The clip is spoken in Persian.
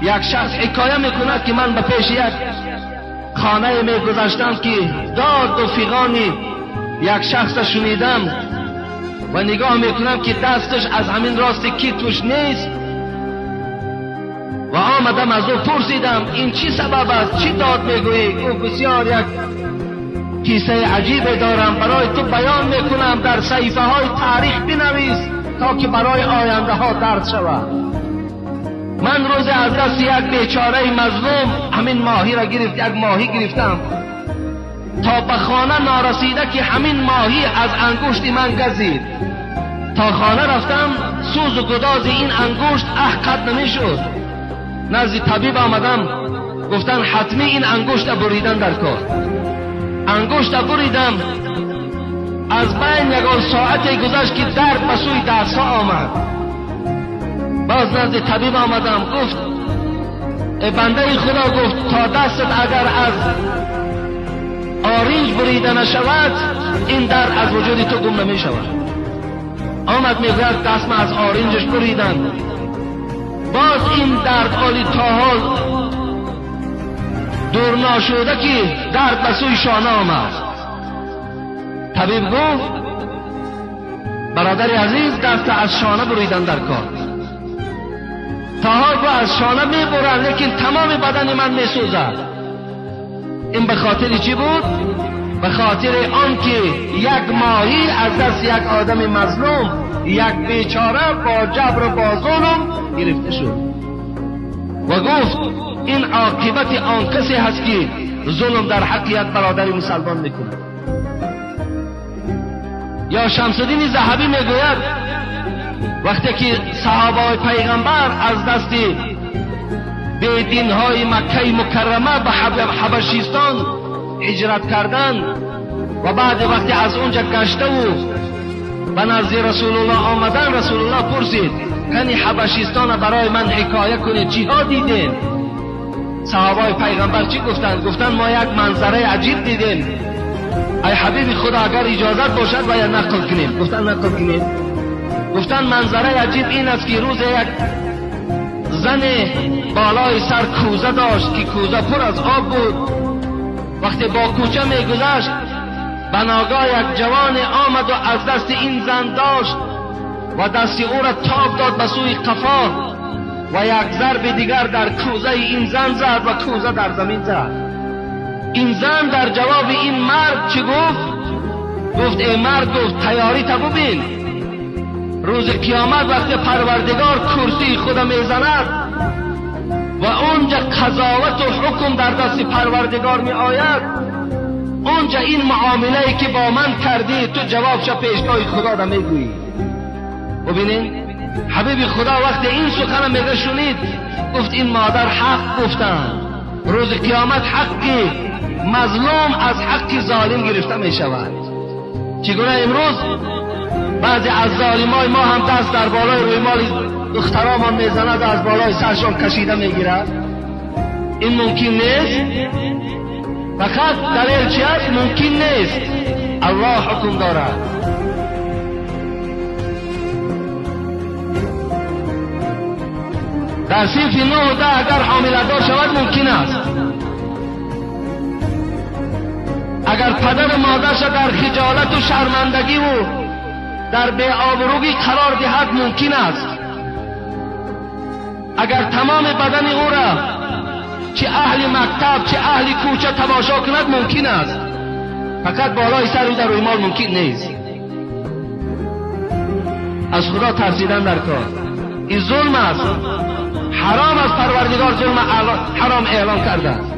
یک شخص حکایه میکند که من به پیش یک خانه میگذشتم که داد و فیغانی یک شخص شنیدم و نگاه میکنم که دستش از همین راست کی توش نیست و آمدم از او پرسیدم این چی سبب است، چی داد میگویی؟ گفت بسیار یک کیسه عجیب دارم، برای تو بیان میکنم، در صحیفه های تاریخ بنویس تا که برای آینده ها درس شود. من روز از دست یک بیچاره مظلوم همین ماهی را گرفت، یک ماهی گرفتم تا به خانه نارسیده که همین ماهی از انگشت من گزید. تا خانه رفتم سوز و گداز این انگشت قد نمیشد. نزد طبیب آمدم، گفتن حتمی این انگشت بریدن در کار. انگشت بریدم، از بین یک ساعتی گذشت که درد به سوی دست‌ها آمد. باز نزد طبیب آمدم، گفت ای بنده خدا، گفت تا دستت اگر از آرنج بریده نشود این درد از وجود تو گم نمی شود. آمد میگوید دستم از آرنجش بریدن، باز این درد عالی تا حال دور نشده که درد به سوی شانه آمد. طبیب گفت برادر عزیز دست از شانه بریدن در کار. تا حال از شانه میبرن لیکن تمام بدن من میسوزد. این به خاطر چی بود؟ به خاطر آن که یک ماهی از دست یک آدم مظلوم، یک بیچاره با جبر و با ظلم گرفته شد و گفت این عاقبت آن کسی هست که ظلم در حق یک برادر مسلمان میکنه. یا شمس الدین ذهبی میگوید وقتی که صحابه پیغمبر از دست بیدینهای مکه مکرمه به حبشیستان هجرت کردند و بعد وقتی از اونجا گشته و به نزد رسول الله آمدن، رسول الله پرسید کنی حبشیستان برای من حکایه کنید، چی ها دیدین؟ صحابه پیغمبر چی گفتند؟ گفتند ما یک منظره عجیب دیدیم، ای حبیب خدا اگر اجازت باشد باید نقل کنیم. گفتند نقل کنیم. گفتند منظره عجیب این است که روز یک زن بالای سر کوزه داشت که کوزه پر از آب بود. وقتی با کوچه میگذشت به ناگاه یک جوان آمد و از دست این زن داشت و دست او را تاب داد به سوی قفا و یک ضرب دیگر در کوزه این زن زد و کوزه در زمین زد. این زن در جواب این مرد چی گفت؟ گفت ای مرد، گفت تیاری تا ببین، روز قیامت وقتی پروردگار کرسی خدا میزند و اونجا قضاوت و حکم در دست پروردگار می آید، اونجا این معامله که با من کردی تو جوابش پیشگاه خدا را میگویی. ببینین حبیب خدا وقتی این سخن میگه شنید گفت این مادر حق گفتن، روز قیامت حقی مظلوم از حق ظالم گرفته می شود. چگونه امروز بعضی از ظالمای ما هم دست در بالای روی مال دختران میزند، از بالای سرشان کشیده میگیرد. این ممکن نیست. فقط دلیل چی است؟ ممکن نیست. الله حکم دارد. در صنف 9 و 10 اگر حامله دار شود ممکن است. اگر پدر و مادرش در خجالت و شرمندگی و در بی‌آبرویی قرار دهد ممکن است. اگر تمام بدن او را چه اهل مکتب چه اهل کوچه تماشا کند ممکن است. فقط بالای سر او در روی مال ممکن نیست. از خدا ترسیدن در کار. این ظلم است. حرام است. پروردگار ظلم حرام اعلان کرده است.